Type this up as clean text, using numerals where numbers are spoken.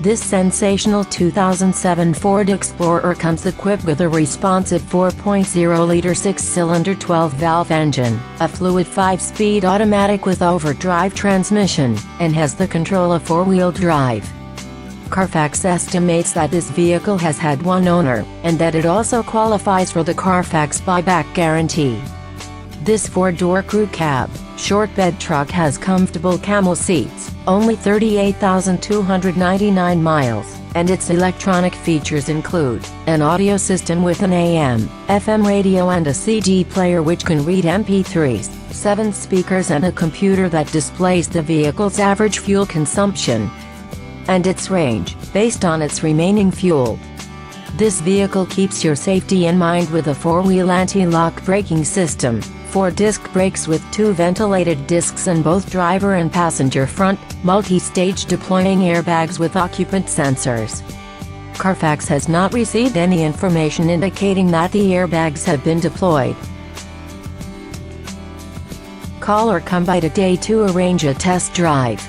This sensational 2007 Ford Explorer comes equipped with a responsive 4.0-liter six-cylinder 12-valve engine, a fluid 5-speed automatic with overdrive transmission, and has the control of four-wheel drive. Carfax estimates that this vehicle has had one owner, and that it also qualifies for the Carfax buyback guarantee. This four-door crew cab, short bed truck has comfortable camel seats, only 38,299 miles, and its electronic features include an audio system with an AM/FM radio and a CD player which can read MP3s, 7 speakers and a computer that displays the vehicle's average fuel consumption and its range, based on its remaining fuel. This vehicle keeps your safety in mind with a 4-wheel anti-lock braking system, 4 disc brakes with 2 ventilated discs in both driver and passenger front, multi-stage deploying airbags with occupant sensors. Carfax has not received any information indicating that the airbags have been deployed. Call or come by today to arrange a test drive.